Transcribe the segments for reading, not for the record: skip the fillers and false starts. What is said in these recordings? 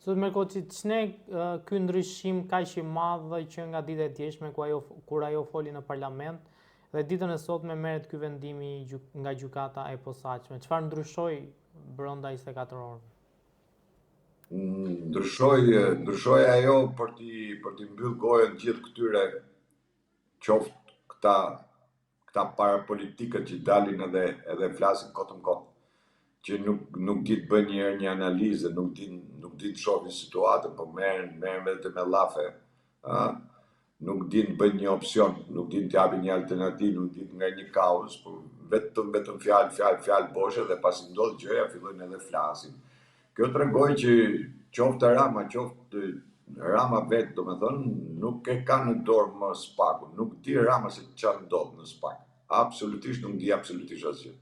Sot Merkoçi, ç'ne ky ndryshim kaq i madh që nga dita e djeshme kur ajo foli në parlament dhe ditën e sotme merret ky vendimi nga gjykata e posaçme. Çfarë ndryshoi brenda 24 orëve? Ndryshoi ajo për t'i mbyll gojën gjithë këtyre qoftë këta parapolitikët që dalin edhe flasin kohë më kohë, që nuk di të bëjnë njerë një analizë, nuk di të shohin situatën, po merren vetëm me llafe, nuk di të bëjnë një opsion, nuk di të japin një alternativë, nuk di nga një kaos, po vetëm fjalë boshe dhe pasi ndodh gjëja fillojnë edhe flasin. Kjo tregoj që qoftë Rama, qoftë Rama vetë, domethënë, nuk e ka në dorë më SPAK-un, nuk di Rama se çfarë ndodh në SPAK. Absolutisht nuk di absolutisht asgjë.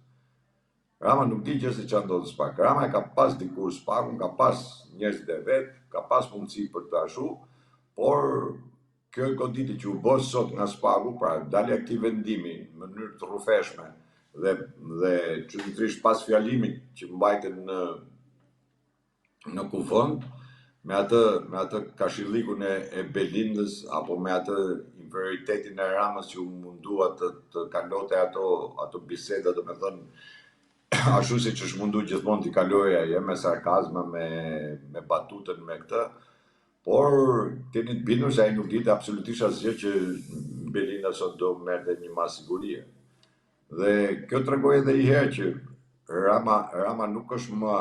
Rama nuk di gjë se çfarë ndodh në SPAK. Rama e ka pas dikur SPAK-un, ka pas njerëzit e vet, ka pas mundësi për të ashu, por kjo goditje që u bë sot nga SPAK-u, pra dali këtij vendimi në mënyrë të rrufeshme dhe çuditërisht pas fjalimit që mbajten në kufund, me atë kashillikun e Belindës apo me atë inferioritetin e Ramës që u mundua të kalote ato biseda, domethënë ashtu siç është mundu gjithmonë t'i kalojë ajo me sarkazma, me batutën, me këtë, por keni të bindur se ai nuk dite absolutisht asgjë që Belinda sot do merrte një mas sigurie. Dhe kjo tregoi edhe një herë që Rama nuk është më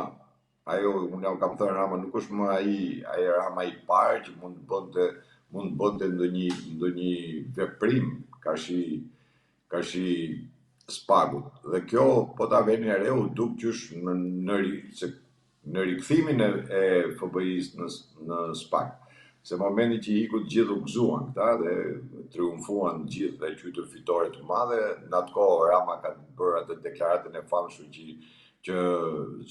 ajo, unë kam thënë Rama nuk është më ai Rama i parë që mund të bënte ndonjë veprim kashi SPAK-ut. Dhe kjo po ta veni re u duk qysh në rikthimin e FBI-s në SPAK. Se momenti që iku të gjithë u gëzuan këta dhe triumfuan gjithë dhe qytur fitore të madhe, në atë kohë Rama ka bërë atë deklaratën e famshme që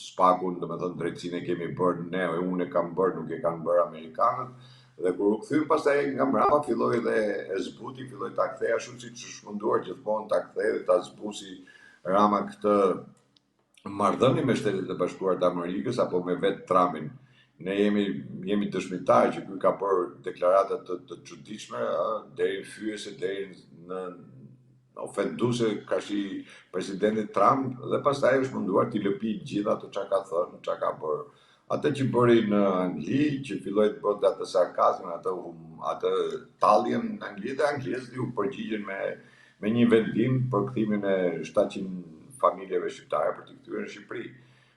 SPAK-un, domethënë drejtësinë e kemi bërë ne, unë e kam bërë, nuk e kanë bërë amerikanët. Dhe kur u kthyn pastaj nga mbrapa filloi dhe e zbuti, filloi ta kthej ashtu siç është munduar gjithmonë ta kthej dhe ta zbusi Rama këtë marrëdhënie me Shtetet e Bashkuara të Amerikës apo me vetë Trumpin. Ne jemi dëshmitarë që ky ka bërë deklarata të çuditshme, deri fyese, deri në ofenduese kashi presidenti Trump, dhe pastaj është munduar t'i lëpi gjithë ato çka ka thënë, çka ka bërë. Atë që bëri në Angli, që filloi të bënte atë sarkazmin, atë talljen në Angli, dhe anglezët u përgjigjen me një vendim për kthimin e 700 familjeve shqiptare për t'i kthyer në Shqipëri.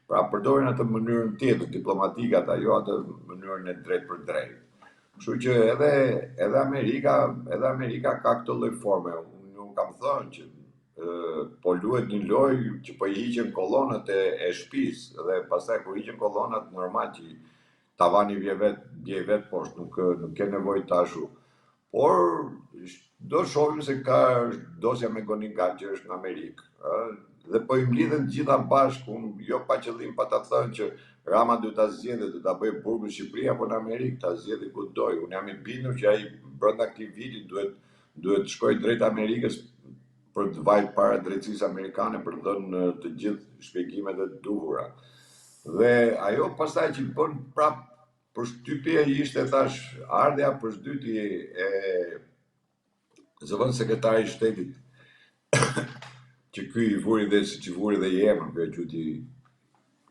Pra përdorin atë mënyrën tjetër diplomatike ata, jo atë mënyrën e drejtë për drejtë. Kështu që edhe Amerika ka këtë lloj forme. Unë kam thënë që po luhet një lojë që po i hiqen kollonat e shtëpisë dhe pastaj kur hiqen kollonat normal që tavani bie vet poshtë, nuk ke nevojë të ashu. Por do shohim se ka dosja me Gonigal që është në Amerikë. Dhe po i mlidhen gjitha bashkë, jo pa qëllim pa ta thënë që Rama duhet ta zgjedhë, duhet ta bëjë burgun në Shqipëri apo në Amerikë, ta zgjedhë ku doj. Unë jam i bindur që ai brenda këtij viti duhet shkojë drejt Amerikës për të vajtë para drejtësisë amerikane për të dhënë të gjithë shpjegimet e duhura. Dhe ajo pastaj që bën prap përshtypje ishte thash ardha përshtytje e zëvendës sekretari i shtetit që ky i vuri dhe siç i vuri dhe i emër, kjo e quti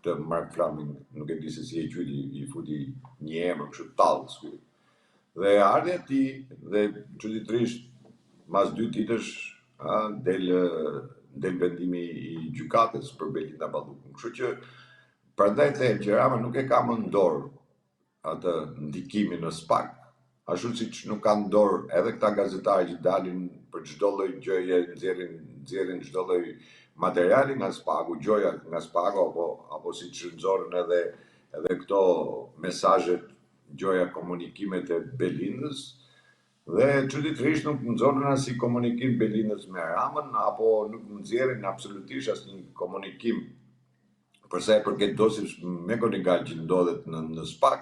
të Mark Flaming, nuk e di se si e quti, i futi një emër kështu tallës ky. Dhe ardha e tij dhe çuditërisht mas 2 ditësh del vendimi i gjykatës për Belinda Ballukun. Kështu që prandaj them që Rama nuk e ka më në dorë atë ndikimin në SPAK, ashtu siç nuk ka në dorë edhe këta gazetarë që dalin për çdo lloj gjëje, nxjerrin çdo lloj materiali nga SPAK-u, gjoja nga SPAK-u apo siç nxorën edhe këto mesazhet, gjoja komunikimet e Belindës. Dhe çuditërisht nuk nxorën as si komunikim Belindës me Ramën, apo nuk nxjerrin absolutisht asnjë komunikim për sa i përket dosjes me Gonigal që ndodhet në SPAK.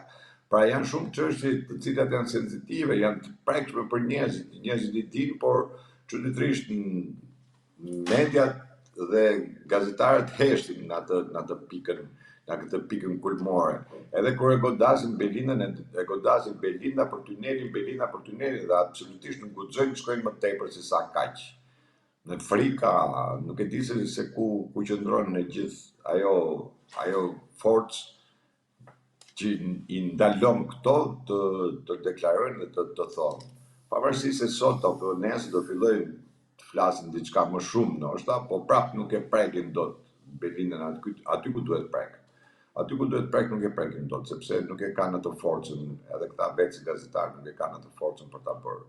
Pra janë shumë çështje të cilat janë sensitive, janë të prekshme për njerëzit i dinë, por çuditërisht mediat dhe gazetarët heshtin në atë pikën nga këtë pikën kulmore. Edhe kur e godasin Belinën, e godasin Belinda për tunelin dhe absolutisht nuk guxojnë të shkojnë më tepër se sa kaq. Në frika, nuk e di se ku qëndron në gjithë ajo forcë që i ndalon këto të deklarojnë dhe të thonë. Pavarësisht se sot apo nesër do fillojnë të flasin diçka më shumë ndoshta, po prap nuk e prekin dot Belinën aty ku duhet prek. Aty ku duhet prek nuk e prekin dot, sepse nuk e kanë atë forcën, edhe këta vetë gazetarë nuk e kanë atë forcën për ta bërë.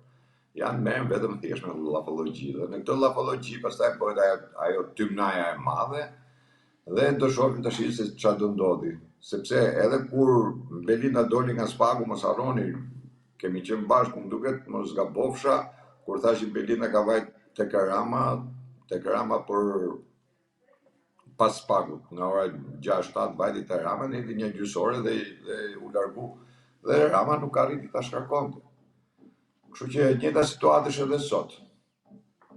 Janë merren vetëm thjesht me llafologji dhe në këtë llafologji pastaj bëhet ajo tymnaja e madhe dhe do shohim tash se çfarë do ndodhi, sepse edhe kur Belinda doli nga Spaku, mos harroni, kemi qenë bashkë, më duket, mos gabofsha, kur thashin Belinda ka vajt tek Rama për pas Spakut, nga ora 6-7 vajti te Rama, neti një gjysore dhe u largu. Dhe Rama nuk arriti ta shkarkonte. Kështu që e njëjta situatë është edhe sot.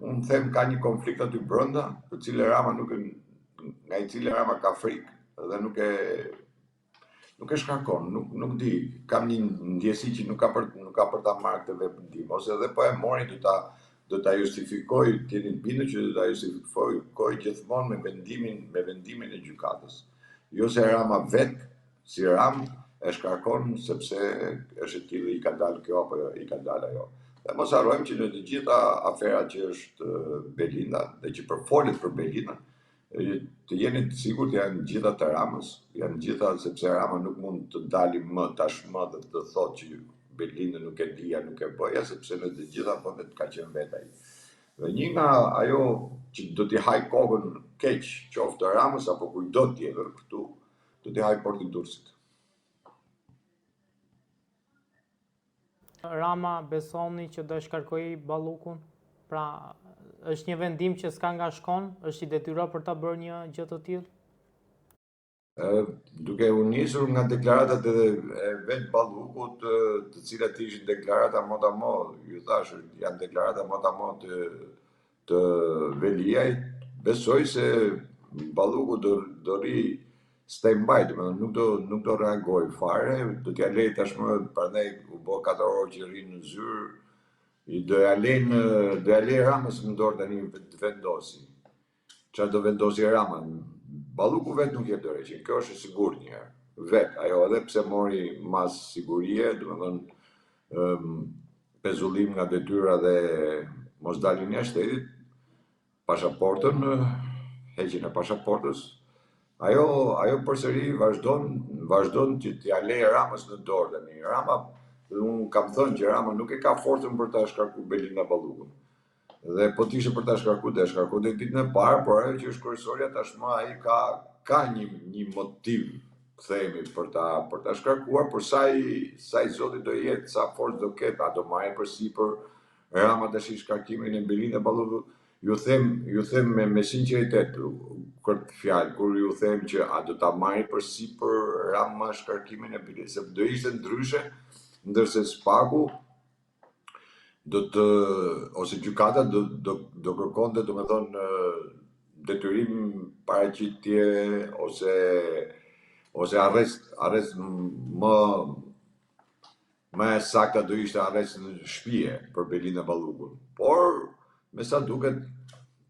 Unë them ka një konflikt aty brenda, nga i cili Rama ka frikë dhe nuk e shkarkon, nuk di, kam një ndjesi që nuk ka për ta marrë këtë veprim, ose edhe po e mori do ta justifikoj, t'jeni bindur që do ta justifikoj gjithmonë me vendimin e gjykatës. Jo se Rama vetë, si Ram, e shkarkon sepse është e tillë, i ka dalë kjo apo i ka dalë ajo. Dhe mos harrojmë që në të gjitha aferat që është Belinda dhe që përfolet për Belinda, të jeni të sigurt janë gjitha të Ramës, janë gjitha sepse Rama nuk mund të dali më tashmë dhe të thotë që Belinda nuk e dija, nuk e bëja, sepse në të gjitha fondet ka qenë vetë ai. Dhe një nga ajo që do t'i haj kokën keq, qoftë Ramës apo kujdo tjetër këtu, do t'i haj Porti Durrësit. Rama besoni që do shkarkojë Ballukun? Pra, është një vendim që s'ka nga shkon, është i detyruar për ta bërë një gjë të tillë? Duke u nisur nga deklaratat e vetë Ballukut, të cilat ishin deklarata motamo, ju thash, janë deklarata motamo të Veliajt, besoj se Balluku do ri stand-by, nuk do reagoj fare, do t'ja lej tashmë, prandaj u bë 4 orë që rri në zyrë, do ja lej Ramës në dorë tani të vendosi. Çfarë do vendosi Rama? Balluku vetë nuk jep dorëheqje, kjo është e sigurt një herë. Vetë, ajo edhe pse mori mas sigurie, pezullim nga detyra dhe mos daljen jashtë shtetit, pasaportën, heqjen e pasaportës, ajo përsëri vazhdon që t'ja lejë Ramës në dorë tani. Rama, unë kam thënë që Rama nuk e ka forcën për ta shkarkuar Belinda Ballukun. Dhe po t'ishte për ta shkarkuar, do e shkarkonte ditën e parë, por ajo që është kryesorja tashmë ai ka një motiv, themi, për ta shkarkuar, por sa i Zoti do jetë, sa forcë do ketë, a do marrë përsipër Rama tash shkarkimin e Belinda Ballukut. Ju them me sinqeritet këtë fjalë, kur ju them që a do ta marrë përsipër Rama shkarkimin e Belindës, se do ishte ndryshe, ndërse Spaku ose gjykata do kërkonte, domethënë, detyrim paraqitje ose arrest më saktë do ishte arrest në shtëpi për Belinda Ballukun. Por me sa duket,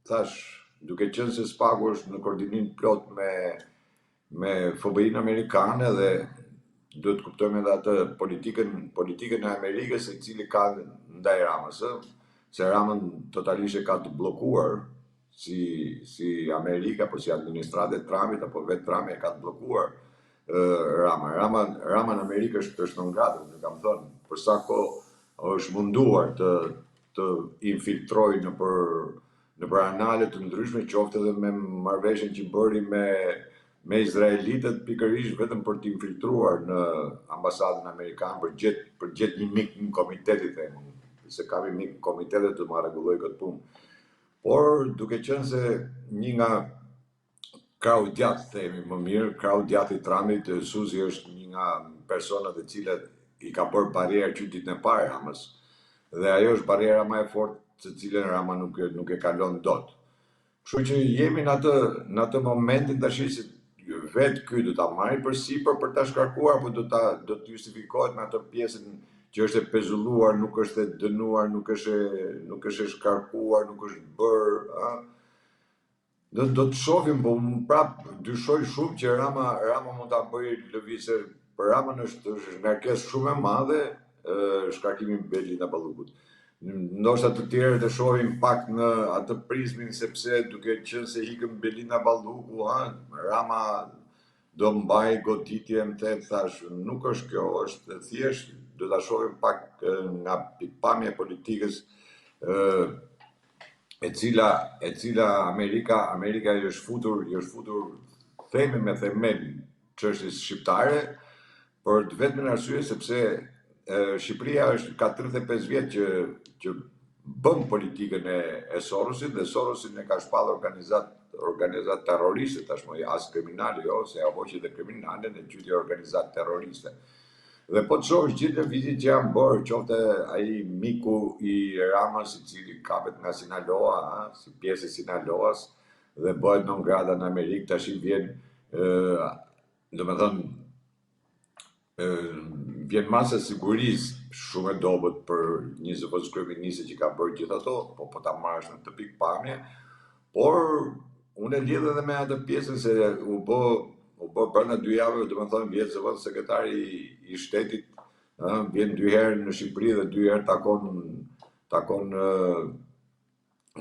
thash, duke qenë se Spaku është në koordinim plot me FBI-n amerikane dhe duhet të kuptojmë edhe atë politikën e Amerikës e cili ka ndaj Ramës, se Ramën totalisht e ka të bllokuar si Amerika, apo si administrata e Trumpit, apo vetë Trumpi e ka të bllokuar Rama në Amerikë është non grata, nuk kam thënë, për sa kohë është munduar të infiltrojë nëpër anale të ndryshme, qoftë edhe me marrëveshjen që bëri me izraelitët, pikërisht vetëm për të infiltruar në ambasadën amerikane për gjetë një mik në komiteti, themi, se kam një mik në komitetet të ma rregulloj këtë punë. Por duke qenë se një nga krau djathtë, themi më mirë, krau djathtë i Trumpit, Suzi është një nga personat e cilat i ka bërë barrierë qytetit e parë Ramës, dhe ajo është barriera më e fortë të cilën Rama nuk e kalon dot. Kështu që jemi në atë momentin tash që vetë ky do ta marrë përsipër për ta shkarkuar, apo do të justifikohet me atë pjesën që është e pezulluar, nuk është e dënuar, nuk është e shkarkuar, nuk është bërë, do të shohim, po prap dyshoj shumë që Rama mund ta bëjë lëvizje. Për Ramën është ngarkesë shumë e madhe shkarkimi Belinda Ballukut. Ndoshta të tjerët e shohin pak në atë prizmin, sepse duke qenë se ikën Belinda Balluku, Rama do mbaj goditje, më the, thash, nuk është kjo, është thjesht do ta shohim pak nga pikpamja e politikës e cila Amerika i është futur themi me themel çështjes shqiptare, për të vetmin arsye sepse Shqipëria ka 35 vjet që bën politikën e Sorosit, dhe Sorosin e ka shpallë organizat terroriste, tashmë as kriminale, jo, se apo që dhe kriminale në qytje organizat terroriste. Dhe po të shohësh gjithë lëvizjet që janë bërë, qofte ai miku i Ramës, i cili kapet nga Sinaloa, si pjesë e Sinaloas, dhe bëhet non grata në Amerikë, tash i vjen, domethënë, vjen masa sigurisë shumë e dobët për një zëvendës kryeministë që ka bërë gjithë ato, po ta marrësh në të pikpamje, por unë e lidh edhe me atë pjesën se u bë brenda 2 javëve, domethënë vjen zëvendës sekretari i shtetit, vjen 2 herë në Shqipëri dhe 2 herë takon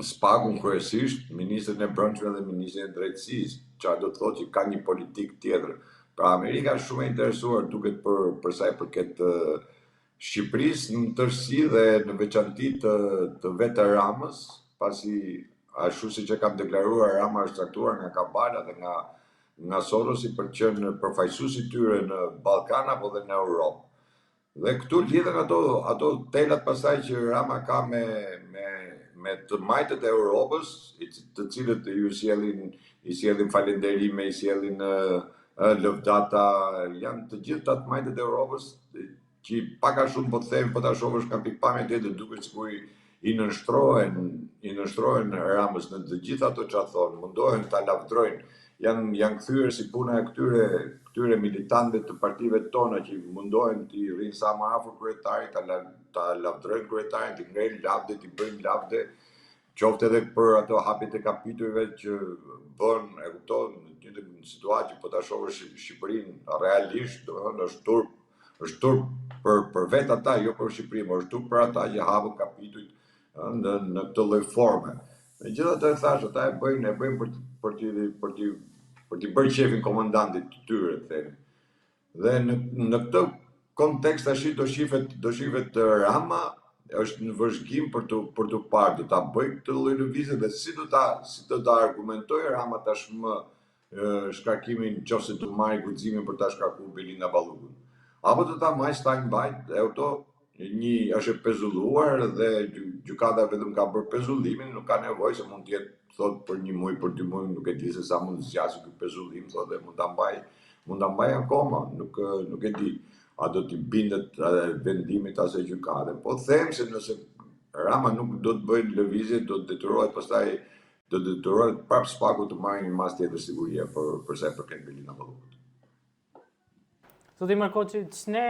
Spagun kryesisht, ministrin e brendshme dhe ministrin e drejtësisë, çfarë do të thotë që ka një politikë tjetër. Pra Amerika është shumë e interesuar duket për sa i përket Shqipërisë në tërësi dhe në veçanti të vetë Ramës, pasi ashtu siç e kam deklaruar, Rama është caktuar nga Kabala dhe nga Sorosi për të qenë përfaqësues i tyre në Ballkan apo dhe në Europë. Dhe këtu lidhen ato telat pastaj që Rama ka me të majtët e Europës, të cilët i sjellin falënderime, i sjellin lëvdata, janë të gjithë ato majtët e Europës që pak a shumë po të them, po ta shohësh nga pikpamja tjetër, duket sikur i nënshtrohen Ramës në të gjitha ato çfarë thonë, mundohen ta lavdrojnë. Janë kthyer si puna e këtyre militantëve të partive tona që mundohen të rrinë sa më afër kryetarit, ta lavdrojnë kryetarin, të ngrejnë lavde, të bëjnë lavde, qoftë edhe për ato hapjet e kapitujve që bën, e kupton, në një situatë që po ta shohësh Shqipërinë realisht, domethënë është turp për vetë ata, jo për Shqipërinë, por është turp për ata që hapën kapitujt në këtë lloj forme. Megjithatë thash, ata e bëjnë për t'i bërë qefin komandantit të tyre, themi. Dhe në këtë kontekst tash do shihet Rama është në vëzhgim për të parë, do ta bëjë këtë lloj lëvizje dhe si do ta argumentojë Rama tashmë shkarkimin, nëse do marrë guximin për ta shkarkuar Belinda Ballukun. Apo do ta marrë stand-by, është e pezulluar dhe gjykata vetëm ka bërë pezullimin, nuk ka nevojë, se mund të jetë, thot, për 1 muaj, për 2 muaj, nuk e di se sa mund të zgjasë ky pezullim, thot, dhe mund ta mbaj akoma, nuk e di. A do t'i bindet vendimit asaj gjykate. Po them se nëse Rama nuk do të bëjë lëvizje, do të detyrohet prapë Spaku të marrë një mas tjetër sigurie për sa i përket Belinda Ballukut. Zoti Markoçi, ç'ne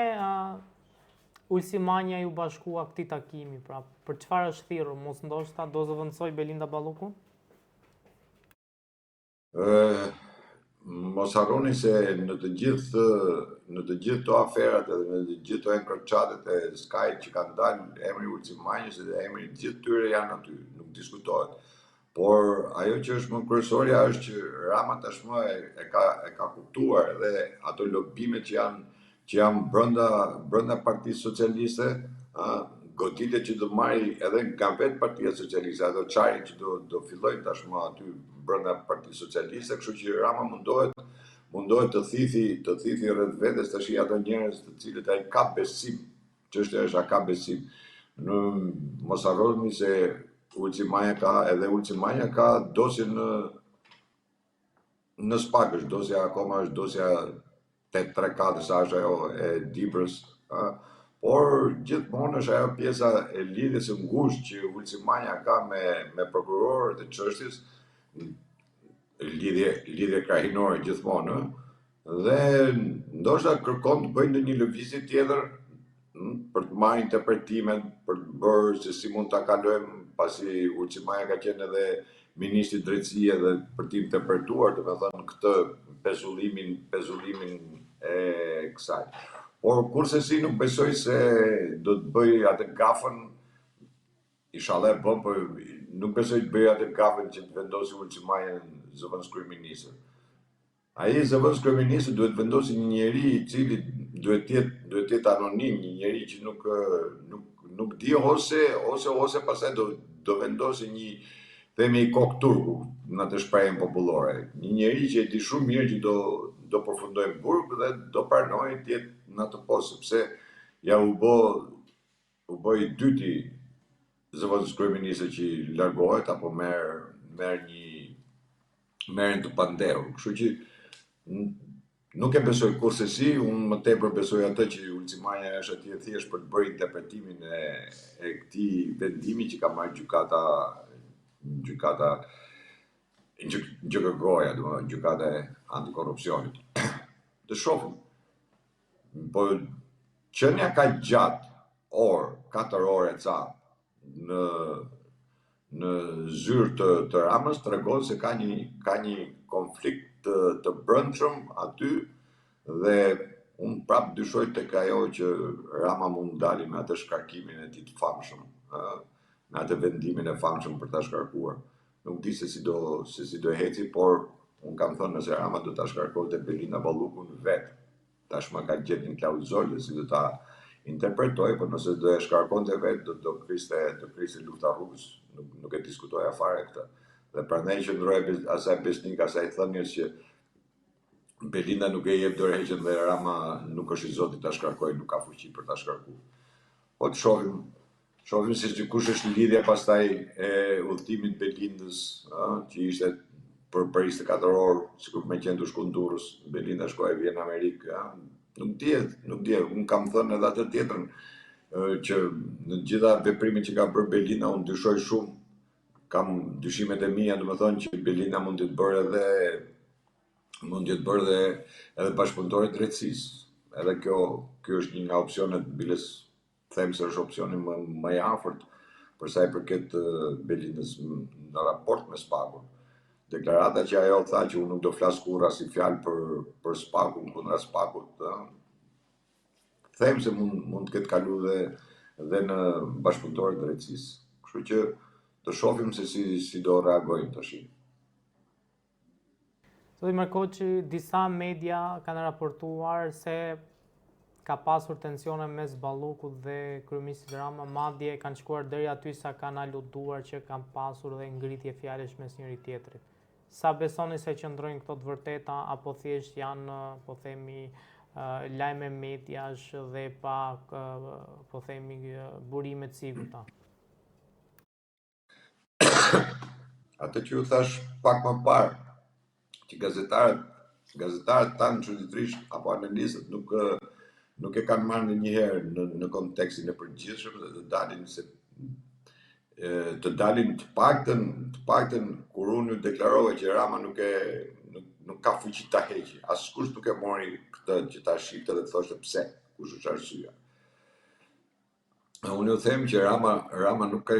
Ulsimania ju bashkua këtij takimi, pra për çfarë është thirrur, mos ndoshta do zëvendësoj Belinda Ballukun? Mos harroni se në të gjithë to aferat edhe në të gjithë to enkroçatet e Sky që kanë dalë, emri Ulsimaniës dhe emri të gjithë tyre janë aty, nuk diskutohet. Por ajo që është më kryesorja është që Rama tashmë e ka kuptuar dhe ato lobimet që janë brenda Partisë Socialiste, goditjet që do marrë edhe nga vetë Partia Socialiste, ato çarin që do fillojnë tashmë aty brenda Partisë Socialiste, kështu që Rama mundohet të thithi rreth vetes tash ato njerëz të cilët ai ka besim. Çështja është a ka besim. Mos harroni se Ulsimania ka dosje në SPAK, akoma është dosja 834, sa është ajo e Dibrës, por gjithmonë është ajo pjesa e lidhjes së ngushtë që Ulsimania ka me prokurorët e çështjes, lidhje krahinore gjithmonë, Dhe ndoshta kërkon të bëjnë një lëvizje tjetër për të marrë interpretimet, për të bërë se si mund ta kalojmë, pasi Ulçimaja ka qenë edhe ministri i drejtësisë dhe për të interpretuar, domethënë këtë pezullimin e kësaj. Por kurse si nuk besoj se do të bëj atë gafën, inshallah e bën, por nuk besoj të bëj atë gafën që të vendosi Ulçimaja zëvendës kryeministër. Ai zëvendës kryeministër duhet vendosi një njeri i cili duhet të jetë anonim, një njeri që nuk di ose pastaj do vendosi një themi kok turku në atë shprehjen popullore. Një njeri që e di shumë mirë që do përfundojë burg dhe do pranojë të jetë në atë postë, sepse ja u bë i dyti zëvendës kryeministër që largohet apo merr të pandehur. Kështu që nuk e besoj kurse si, unë më tepër besoj atë që Ulçimaja është atje thjesht për të bërë interpretimin e këtij vendimi që ka marrë gjykata GKK-ja, domethënë gjykata e antikorrupsionit. Të shohim. Po qenia ka gjatë 4 orë ca në zyrë të Ramës tregon se ka një konflikt të brendshëm aty dhe unë prap dyshoj tek ajo që Rama mund dali me atë shkarkimin e tij të famshëm, me atë vendimin e famshëm për ta shkarkuar. Nuk di se si do heci, por unë kam thënë nëse Rama do ta shkarkonte Belinda Ballukun vetë, tashmë ka gjetë një klauzolë se do ta interpretoj, por nëse do e shkarkonte vetë do kriste lufta rrugës, nuk e diskutoja fare këtë. Dhe prandaj qëndroi asaj besnik, asaj thënies që Belinda nuk e jep dorëheqjen dhe Rama nuk është i Zotit ta shkarkojë, nuk ka fuqi për ta shkarkuar. Po të shohim se kush është lidhja pastaj e udhëtimit Belindës, që ishte për 24 orë, sikur me qenë të shku në Durrës, Belinda shkoi vjen në Amerikë, nuk dihet, unë kam thënë edhe atë tjetrën, që në gjitha veprimet që ka bërë Belinda unë dyshoj shumë, kam dyshimet e mia, domethënë që Belinda mund të bërë edhe bashkëpunëtore drejtësisë. Edhe kjo është një nga opsionet, biles them se është opsioni më i afërt për sa i përket Belindës në raport me Spakun. Deklarata që ajo tha që unë nuk do flas kurrë as i fjalë për Spakun, kundra Spakut, them se mund të ketë kalu dhe në bashkëpunëtorët e drejtësisë. Kështu që të shohim se si do reagojnë tash. Zoti Markoçi, disa media kanë raportuar se ka pasur tensione mes Ballukut dhe kryeministit Rama, madje kanë shkuar deri aty sa kanë aluduar që kanë pasur dhe ngritje fjalësh mes njëri tjetrit. Sa besoni se qëndrojnë këto të vërteta apo thjesht janë, po themi, lajme mediash dhe pa, po themi, burime të sigurta? Atë që ju thash pak më parë, që gazetarët tanë çuditërisht apo analistët nuk e kanë marrë ndonjëherë në kontekstin e përgjithshëm dhe të dalin të paktën kur unë deklarova që Rama nuk ka fuqi ta heqë. Askush nuk e mori këtë që ta shifte dhe thoshte pse, kush është arsyeja. Unë ju them që Rama nuk e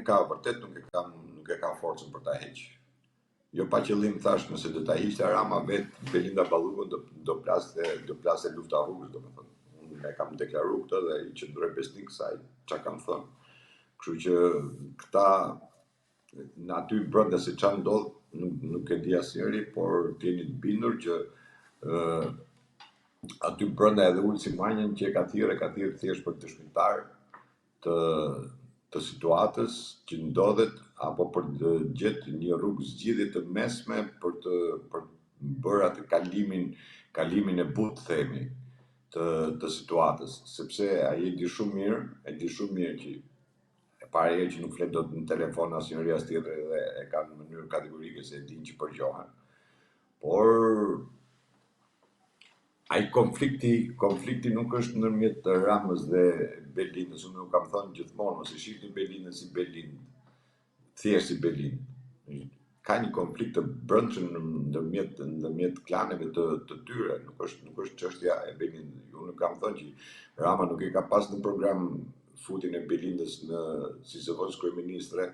ka forcën për ta heqë. Jo pa qëllim thash, nëse do ta hiqte Rama vetë Belinda Ballukun do plaste lufta rrugës, domethënë. Unë e kam deklaruar këtë dhe i qëndroj besnik kësaj çka kam thënë. Kështu që këta në aty brenda se çfarë ndodh, nuk e di asnjëri, por t'jeni të bindur që aty brenda edhe Ulçimaja që e ka thirrë thjesht për dëshmitar të situatës që ndodhet apo për të gjetë një rrugë zgjidhje të mesme për bërë atë kalimin e butë, themi, të situatës, sepse ai e di shumë mirë që e para herë që nuk flet dot në telefon asnjëri as tjetër dhe e kanë në mënyrë kategorike se e dinë që përgjohen. Por ai konflikti nuk është ndërmjet Ramës dhe Belindës. Unë kam thënë gjithmonë, mos e shihni Belindën si Belindë, thjesht si Belindë. ka një konflikt të brendshëm ndërmjet klaneve të tyre, nuk është çështja e Belindës. Unë nuk kam thënë që Rama nuk i ka pas në program futin e Belindës si zëvendës kryeministre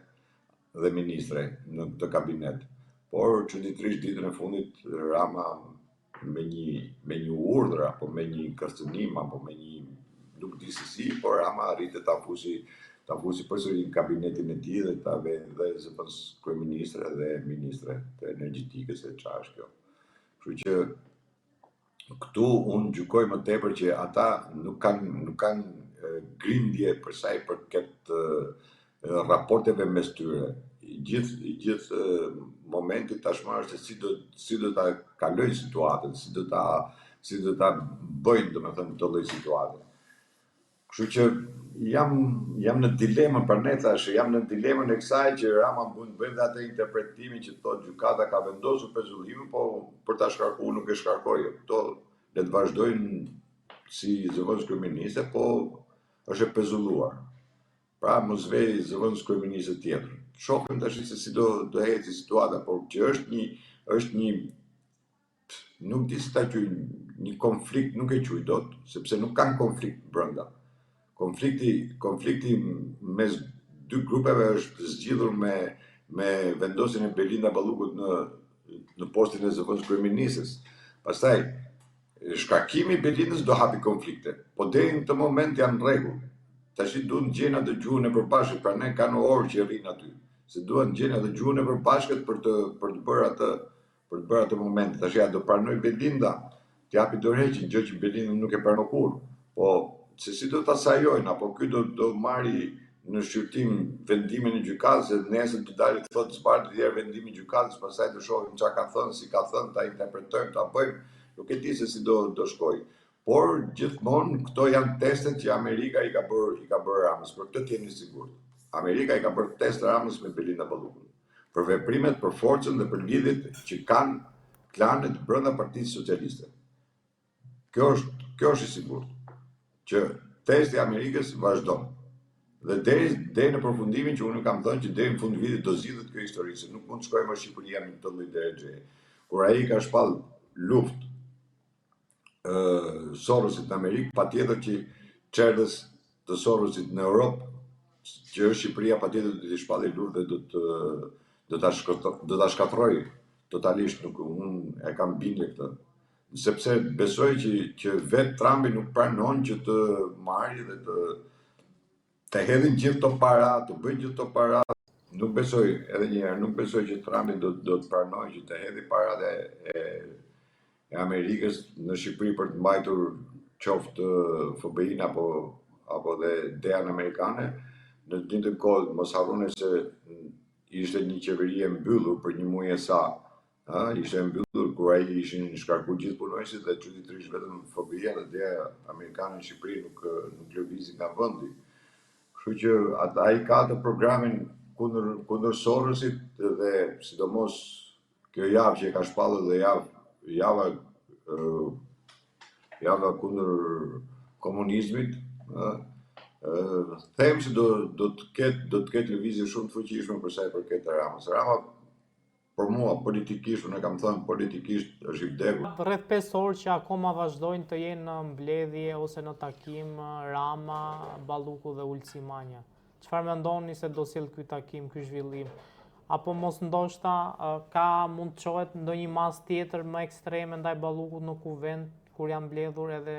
dhe ministre në këtë kabinet. Por çuditërisht ditën e fundit Rama me një urdhër apo me një kërcënim apo me një nuk di se si, por Rama arriti ta fusi përsëri në kabinetin e tij dhe ta vë dhe zëvendës kryeministre dhe ministre të energjetikës e çfarë është kjo. Kështu që këtu unë gjykoj më tepër që ata nuk kanë grindje për sa i përket raporteve mes tyre. I gjithë momenti tashmë është si do ta kalojnë situatën, si do ta bëjnë, domethënë, këtë lloj situate. Kështu që jam në dilemën, për ne thash, jam në dilemën e kësaj që Rama mund të bëjë atë interpretimin që thotë gjykata ka vendosur pezullimin, po për ta shkarkuar nuk e shkarkoi. Këto le të vazhdojnë si zëvendës kryeministre, po është e pezulluar. Pra mos vej zëvendës kryeministre tjetër. Shohim tash se si do ecë situata, por që është një nuk di si ta quaj, një konflikt, nuk e quaj dot, sepse nuk kanë konflikt brenda. Konflikti mes dy grupeve është zgjidhur me vendosjen e Belinda Ballukut në postin e zëvendës kryeministres. Pastaj shkarkimi i Belindës do hapi konflikte, po deri në këtë moment janë në rregull. Tash duhet gjena të gjuhën e përbashkët, pra ne kanë orë që rrinë aty. Se duhet gjena të gjuhën e përbashkët për të bërë atë moment. Tash ja do pranoj Belinda, të japi dorëheqjen, gjë që Belinda nuk e pranon kurrë. Po se si do ta sajojnë, apo ky do marri në shqyrtim vendimin e gjykatës, dhe nesër të dalë të thotë zbardhë të vendimin e gjykatës, pastaj të shohim çka ka thënë, si ka thënë, ta interpretojmë, ta bëjmë, nuk e di se si do shkojë. Por gjithmonë këto janë testet që Amerika i ka bërë Ramës, për këtë jeni sigurt. Amerika i ka bërë test Ramës me Belinda Ballukun, për veprimet, për forcën dhe për lidhjet që kanë klanet brenda Partisë Socialiste. Kjo është i sigurt, që testi i Amerikës vazhdon. Dhe deri në përfundimin që unë kam thënë që deri në fund vitit do zgjidhet kjo histori, se nuk mund të shkojmë në Shqipëria në këtë lloj drejtje. Kur ai ka shpall luftë Sorosit në Amerikë, patjetër që çerdhës të Sorosit në Europë, që është Shqipëria, patjetër do t'i shpallë luftë dhe do ta shkatërrojë totalisht. Unë e kam bindje këtë, sepse besoj që vetë Trumpi nuk pranon që të marrë dhe të hedhin gjithë to para, të bëjnë gjithë to para. Nuk besoj, edhe një herë, nuk besoj që Trumpi do të pranojë që të hedhi paratë e Amerikës në Shqipëri për të mbajtur qoftë FBI-n apo dhe dean amerikane. Në të njëjtën kohë mos harroni se ishte një qeveri e mbyllur për një muaj e sa. Ishte e mbyllur kur ai ishin shkarkuar gjithë punonjësit dhe çuditërisht vetëm FBI-a dhe dea amerikane në Shqipëri nuk lëvizin nga vendi. Kështu që ai ka atë programin kundër Sorosit dhe sidomos kjo javë që e ka shpallur dhe java kundër komunizmit, them se do të ketë lëvizje shumë të fuqishme për sa i përket Ramës. Rama, për mua, politikisht, unë e kam thënë, politikisht është i vdekur. Rreth 5 orë që akoma vazhdojnë të jenë në mbledhje ose në takim Rama, Balluku dhe Ulci Manja. Çfarë mendoni se do sjell ky takim, ky zhvillim? Apo mos ndoshta mund të çohet ndonjë masë tjetër më ekstreme ndaj Ballukut në kuvend, kur janë mbledhur edhe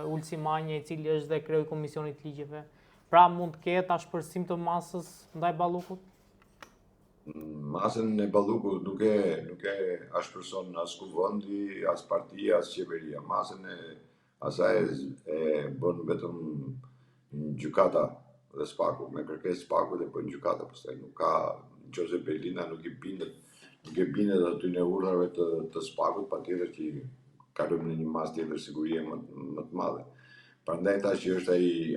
Ulci Manja, i cili është dhe kreu i Komisionit Ligjeve. Pra mund të ketë ashpërsim të masës ndaj Ballukut? Masën e Ballukut nuk e ashpërson as kuvendi, as partia, as qeveria. Masën e asaj e bën vetëm gjykata dhe Spaku, me kërkesë Spaku dhe bën gjykata, pastaj nuk ka, nëse Belinda nuk e bindet aty në urdhrave të Spakut, patjetër që kalojmë në një masë tjetër sigurie më të madhe. Prandaj tash që është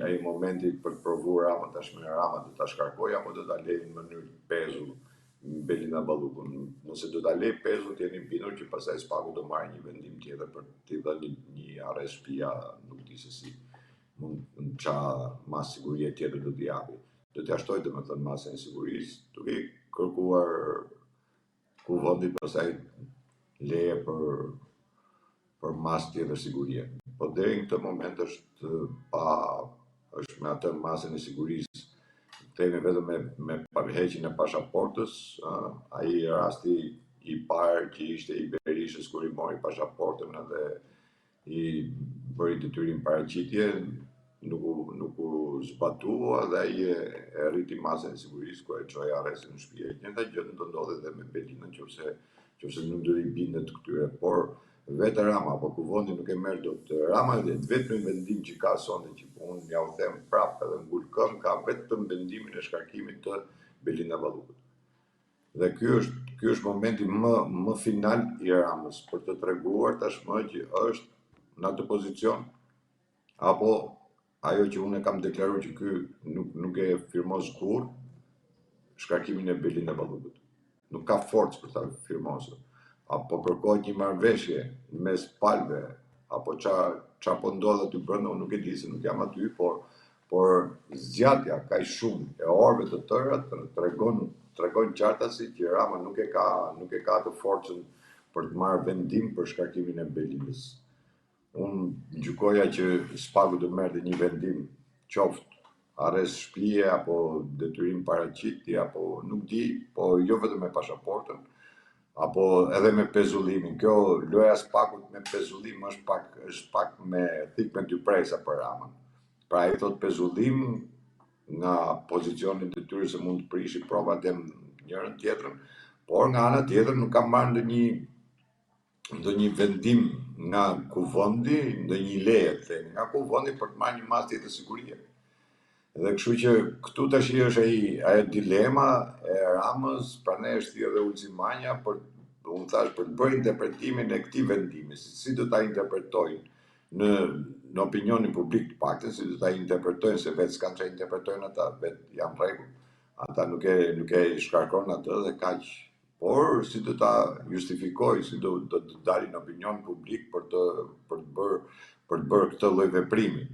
ai momenti për të provuar Rama, tashmë Rama do ta shkarkojë apo do ta lejë në mënyrë pezull Belinda Ballukun. Nëse do ta lejë pezull, jeni bindur që pastaj Spaku do marrë një vendim tjetër për t'i dhënë një arrest shtëpia, nuk di se si. Qa masë sigurie tjetër do t'i japi. Do t'i ashtoj domethënë masën e sigurisë, duke kërkuar kuvendit pastaj leje për masë tjetër sigurie. Po deri në këtë moment është me atë masën e sigurisë, themi vetëm me përheqjen e pasaportës, ai rasti i parë që ishte i Berishës kur i mori pasaportën edhe i bëri detyrim paraqitje, nuk u zbatua dhe ai e rriti masën e sigurisë kur e çoi arrestin në shtëpi. Njëjta gjë do ndodhet edhe me Belinën nëse nuk do i bindet këtyre, por vetë Rama apo kuvendi nuk e merr dot. Rama vetëm vendim që ka sonte që unë ja u them prapë edhe ngul këmbë, ka vetëm vendimin e shkarkimit të Belinda Ballukut. Dhe ky është momenti më final i Ramës për të treguar tashmë që është në atë pozicion, apo ajo që unë kam deklaruar që ky nuk e firmos kurrë, shkarkimin e Belinda Ballukut. Nuk ka forcë për ta firmosur. Apo kërkohet një marrëveshje mes palëve, apo ç'a po ndodh aty brenda, unë nuk e di se nuk jam aty, por zgjatja kaq shumë e orëve të tëra tregon qartësi që Rama nuk e ka atë forcën për të marrë vendim për shkarkimin e Belindës. Unë gjykoja që Spaku të merrte një vendim, qoftë arrest shtëpie apo detyrim paraqitje apo nuk di, po jo vetëm me pasaportën, apo edhe me pezullimin. Kjo loja Spakut me pezullim është pak me thik me dy presa për Ramën. Pra ai thot pezullim nga pozicionit e tyre se mund të prishi provat e njërën tjetrën, por nga ana tjetër nuk ka marrë ndonjë vendim nga kuvendi, ndonjë leje themi nga kuvendi për të marrë një masë tjetër sigurie. Dhe kështu që këtu tash është ajo dilema e Ramës, prandaj është thirrë edhe Ulçi Manja për të bërë interpretimin e këtij vendimi, si do ta interpretojnë në opinionin publik të paktën, si do ta interpretojnë, se vetë s'kan çfarë interpretojnë ata, vetë janë rregull. Ata nuk e shkarkon atë dhe kaq. Por si do ta justifikojnë, si do të dalin opinion publik për të bërë këtë lloj veprimi.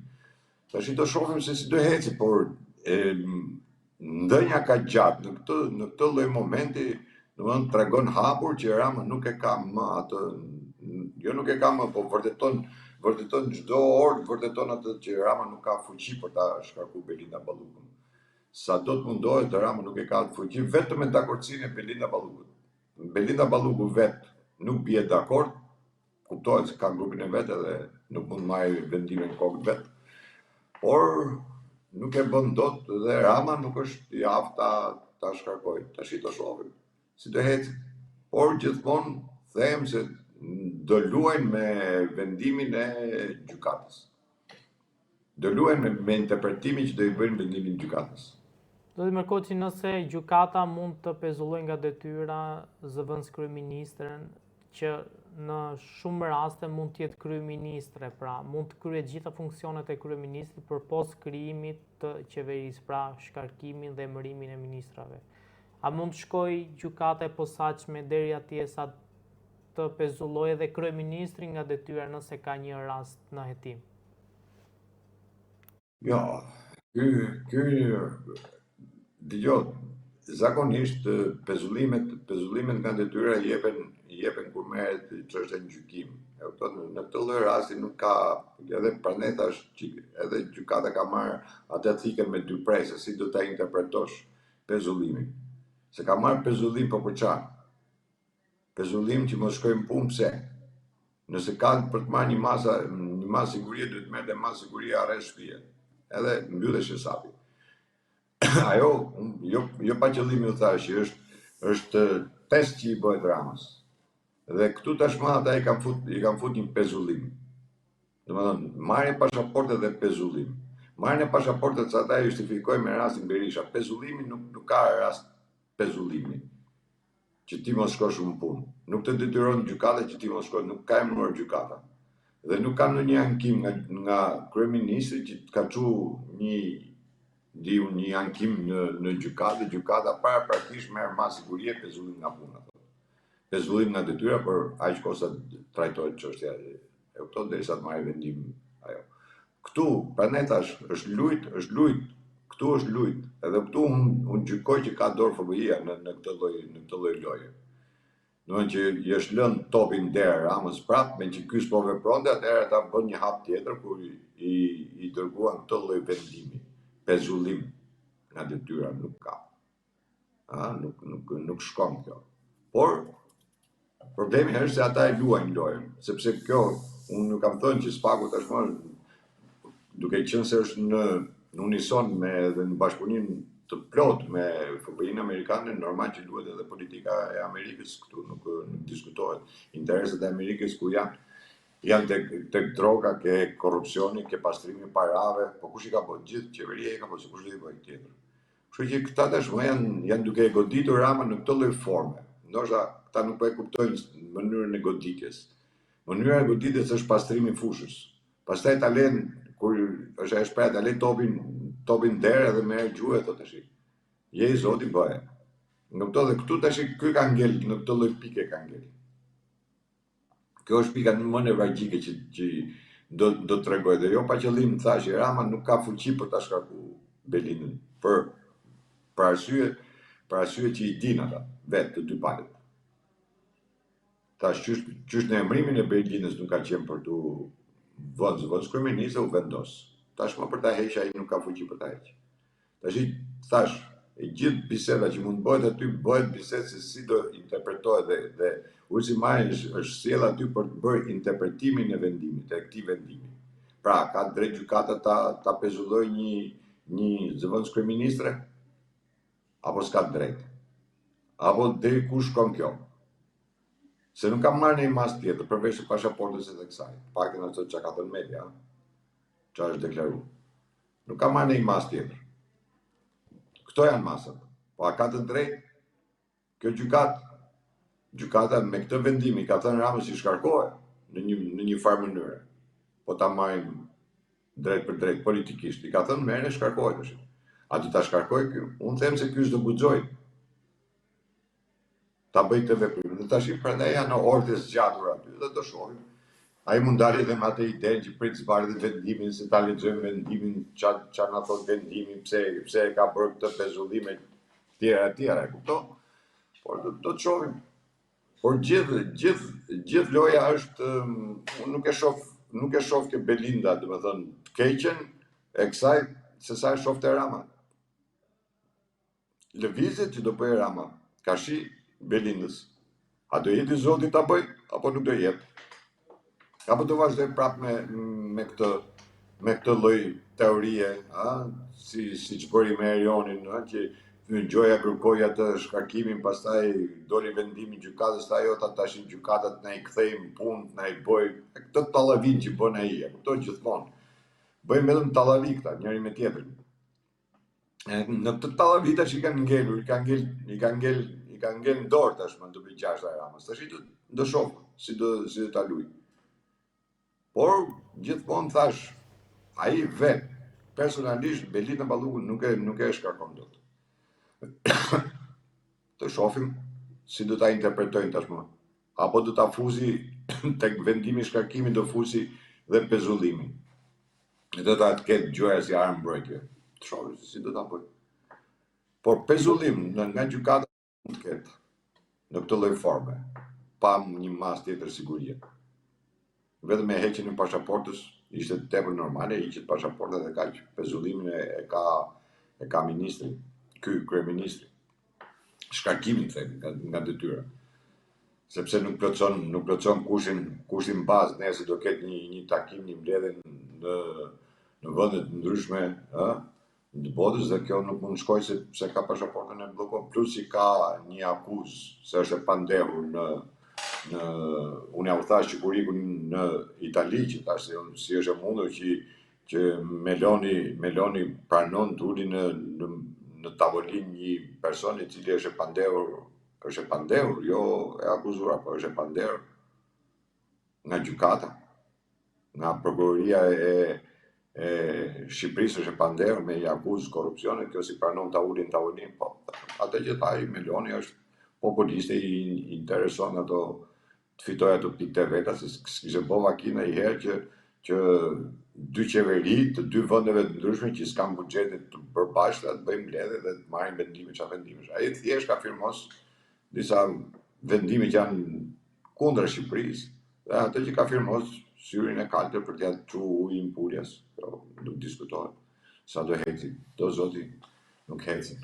Tash do shohim se si do heci, por ndënja ka gjatë në këtë lloj momenti, domethënë tregon hapur që Rama nuk e ka më atë, jo nuk e ka më, po vërteton çdo orë, vërteton atë që Rama nuk ka fuqi për ta shkarkuar Belinda Ballukun. Sa do të mundohet, Rama nuk e ka atë fuqi vetëm me dakordsinë e Belinda Ballukut. Belinda Balluku vetë nuk bie dakord, kuptohet se ka grupin e vet edhe nuk mund marrë vendime në kokë vet. Por nuk e bën dot dhe Rama nuk është i aftë ta shkarkojë. Tash do shohim si do ecë. Por gjithmonë them se do luajnë me vendimin e gjykatës. Do luajnë me interpretimin që do i bëjnë vendimin e gjykatës. Do të mërkohet që nëse gjykata mund të pezullojë nga detyra zëvendës kryeministren, që në shumë raste mund të jetë kryeministre, pra mund të kryejë gjitha funksionet e kryeministrit përpos krijimit të qeverisë, pra shkarkimin dhe emërimin e ministrave. A mund të shkojë gjykata e posaçme deri atje sa të pezullojë edhe kryeministri nga detyra nëse ka një rast në hetim? Jo, dëgjoj, zakonisht pezullimet nga detyra jepen kur merret çështja në gjykim. Në këtë lloj rasti nuk ka, edhe prandaj tash edhe gjykata ka marrë atë thikën me dy presa, si do ta interpretosh pezullimin. Se ka marrë pezullim po për çfarë? Pezullim që mos shkojnë punë, pse? Nëse kanë për të marrë një masë sigurie, duhet të merrte masë sigurie arrest shtëpie. Edhe mbyllesh hesapi. Ajo, jo pa qëllimi u thash, është test që i bëhet Ramës. Dhe këtu tashmë ata i kanë fut një pezullim. Domethënë, marrin pasaportë dhe pezullim. Marrjen e pasaportës ata e justifikojnë me rastin Berisha. Pezullimi nuk ka rast pezullimi që ti mos shkosh në punë. Nuk të detyron gjykata që ti mos shkosh, nuk ka emëruar gjykata. Dhe nuk ka ndonjë ankim nga kryeministri që të ka çu një ankim në gjykatë, gjykata paraprakisht merr mas sigurie pezullim nga puna. Pezullim nga detyra, por aq kosa trajtohet çështja e kupton derisa të marrë vendim ajo. Këtu, prandaj tash është lujt Këtu është lujt. Edhe këtu unë gjykoj që ka dorë FBI-a në këtë lloj loje. Domethënë që i është lënë topin der Ramës prapë, me që ky s'po vepronte, atëherë ta bën një hap tjetër kur i dërguan këtë lloj vendimi. Pezullim nga detyra nuk ka. Nuk shkon kjo. Por problemi është se ata e luajnë lojën, sepse kjo unë nuk kam thënë që Spaku tashmë duke qenë se është në unison me dhe në bashkëpunim të plot me FBI-n amerikane, normal që duhet edhe politika e Amerikës këtu, nuk diskutohet. Interesat e Amerikës ku janë tek droga, ke korrupsioni, ke pastrimi parave, po kush i ka bërë? Gjithë qeveria i ka bërë, kush do i bëjë tjetër. Kështu që këta tashmë janë duke e goditur Ramën në këtë lloj forme. Ndoshta këta nuk po e kuptojnë mënyrën e goditjes. Mënyra e goditjes është pastrimi i fushës. Pastaj ta lën kur është e shpreh ta lë topin der edhe merr gjuhë thotë tash. Je i Zoti bëje. Në këto dhe këtu tash ky ka ngel në këtë lloj pike ka ngel. Kjo është pika më nevralgjike që do t'rregoj dhe jo pa qëllim thashë Rama nuk ka fuqi për ta shkarkuar Belindën për arsye që i din ata vetë të dy palët. Tash qysh në emrimin e Belindës nuk ka qenë për tu vëndës kryeministë u vendos. Tash më për ta heqë ai nuk ka fuqi për ta heqë. Tash e gjithë biseda që mund bëhet aty bëhet bisedë se si do interpretohet dhe Ulzimaj është sjell aty për të bërë interpretimin e vendimit, e këtij vendimi. Pra, ka drejt gjykata ta pezullojë një zëvendës kryeministre? Apo s'ka drejt? Apo deri ku shkon kjo? Se nuk kam marrë një mas tjetër, përveç pasaportës e të kësaj. Paktën ato që ka thënë media, që është deklaruar. Nuk kam marrë një mas tjetër. Këto janë masat. Po a ka të drejtë? Kjo gjykata me këtë vendimi ka thënë Ramës i shkarkohet në një farë mënyre. Po ta marrim drejt për drejt politikisht. I ka thënë merre shkarkohet tash. A do ta shkarkoj ky? Unë them se ky s'do guxoj ta bëj këtë veprim. Dhe tash prandaj janë orë të zgjatura aty dhe do shohim. Ai mund dalë edhe me atë idenë që prit zbardhë dhe vendimin, se ta lexojmë vendimin, çfarë na thot vendimi, pse e ka bërë këtë pezullime tjera, e kupton? Por do të shohim. Por gjithë loja është, unë nuk e shoh ke Belinda, domethënë, të keqen e kësaj se sa e shofte Rama. Lëvizjet që do bëjë Rama, ka shi Belindës. A do jeti Zoti ta bëj apo nuk do jetë? Apo do vazhdoj prapë me këtë lloj teorie, si që bëri me Erionin, që Gjoja kërkoi atë shkarkimin, pastaj doli vendimi i gjykatës, ajo tash gjykatat na i kthejnë punë, na i bëj këtë tallavin që bën ai, e kuptoj gjithmonë. Bëjmë vetëm tallavi këta, njëri me tjetrin. Në këtë tallavi tash i kanë ngelur, i kanë ngel në dorë tashmë në 2006 Ramës. Tash do shoh si do ta luaj. Por gjithmonë thash, ai vet personalisht Belinda Ballukun nuk e shkarkon dot. Të shohim si do ta interpretojnë tashmë. Apo do ta fuzi tek vendimi i shkarkimit, do fuzi dhe pezullimin. Do ta ketë gjoja si armë mbrojtje. Të shohim si do ta bëj. Por pezullim nga gjykata mund të ketë në këtë lloj forme, pa një mas tjetër sigurie. Vetëm e heqjen e pasaportës ishte tepër normale, hiqet pasaporta dhe kaq. Pezullimin e ka ministri, ky kryeministri. Shkarkimin nga detyra. Sepse nuk plotson kushin bazë, nëse do ketë një takim, një mbledhje në vende të ndryshme, në botës, dhe kjo nuk mund shkoj se ka pasaportën e bllokuar, plus i ka një akuzë se është e pandehur unë ja u thash që kur ikun në Itali, që tash si është e mundur që Meloni pranon të uli në tavolinë një person i cili është e pandehur, jo e akuzuar, por është e pandehur nga gjykata, nga prokuroria e Shqipërisë është e pandehur me një akuzë korrupsione, kjo si pranon ta ulin tavolinë, po atë që tha Meloni është populiste, i intereson ato të fitoj ato pikë të veta, se s'kishte bo vakina i herë që dy qeveri të dy vendeve të ndryshme që s'kan buxhete të përbashkëta të bëjmë mbledhje dhe të marrim vendime çfarë vendimesh. Ai thjesht ka firmos disa vendime që janë kundër Shqipërisë dhe atë që ka firmos syrin e kaltër për t'ia çu ujin puljas. Nuk diskutohet. Sa do hecin, do zoti nuk hecin.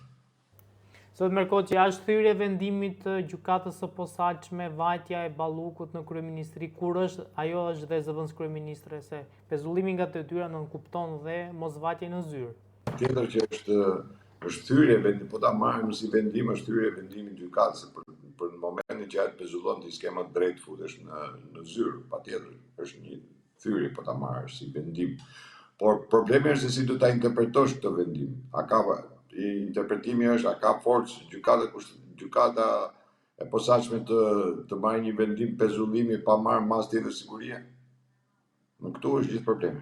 Zot Merkoçi, është thyrje vendimit të gjykatës së posaçme vajtja e Ballukut në kryeministri, kur ajo është dhe zëvendës kryeministre, se pezullimi nga detyra nënkupton dhe mosvajtje në zyrë. Tjetër që është thyrje vendim, po ta marrim si vendim, është thyrje vendimit gjykatës për në momentin që atë pezullon ti skema drejt futesh në zyrë, patjetër, është një thyrje po ta marrësh si vendim. Por problemi është se si do ta interpretosh këtë vendim. Interpretimi është a ka forcë gjykata e posaçme të marrë një vendim pezullimi pa marrë mas tjetër sigurie? Në këtu është gjithë problemi.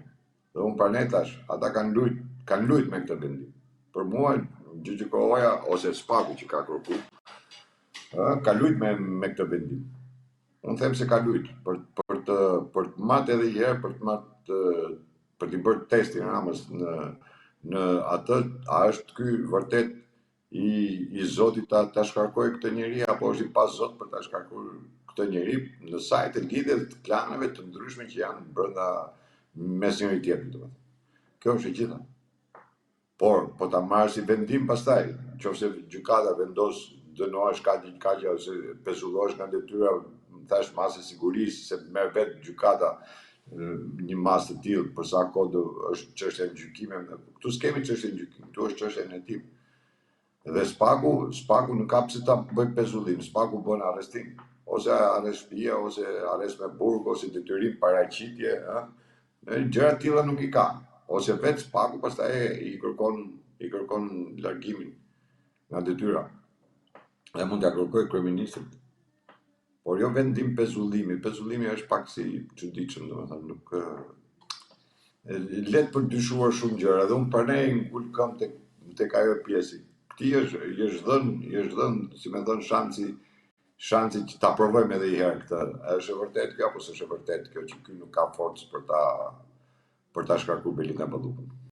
Dhe unë pranoj tash, ata kanë lujt me këtë vendim. Për mua, gjyqëkoja ose Spaku që ka kërkuar, ka lujt me këtë vendim. Unë them se ka lujt për të matë edhe herë, për t'i bërë testin Ramës në atë, a është ky vërtet i Zotit ta shkarkoj këtë njeri, apo është i pas Zot për ta shkarkuar këtë njeri në sajt e lidhje të planeve të ndryshme që janë brenda mes njëri tjetrit, domethënë. Kjo është e gjitha. Por, po ta marrë si vendim pastaj, nëse gjykata vendos dënohesh kaqja ose pezullohesh nga detyra, më thash masë e sigurisë, se merr vetë gjykata një masë të tillë, për sa kohë është çështja e gjykimeve. Ktu s'kemi çështje gjykimi, ktu është çështja e hetim. Dhe Spaku nuk ka pse ta bëj pezullim, Spaku bën arrestim, ose arrest shtëpie, ose arrest me burg, ose detyrim paraqitje, gjëra të tilla nuk i ka. Ose vetë Spaku pastaj i kërkon largimin nga detyra. Dhe mund t'ia kërkoj kryeministrit. Por jo vendim pezullimi. Pezullimi është pak si çuditshëm, domethënë nuk let për dyshuar shumë gjëra dhe unë pranoj ngul këmbë tek ajo pjesë. Këtij është dhënë, si më thon, shansi që ta provojmë edhe një herë këtë. Është e vërtetë kjo apo s'është e vërtetë kjo që ky nuk ka forcë për ta shkarkuar Belinda Ballukun?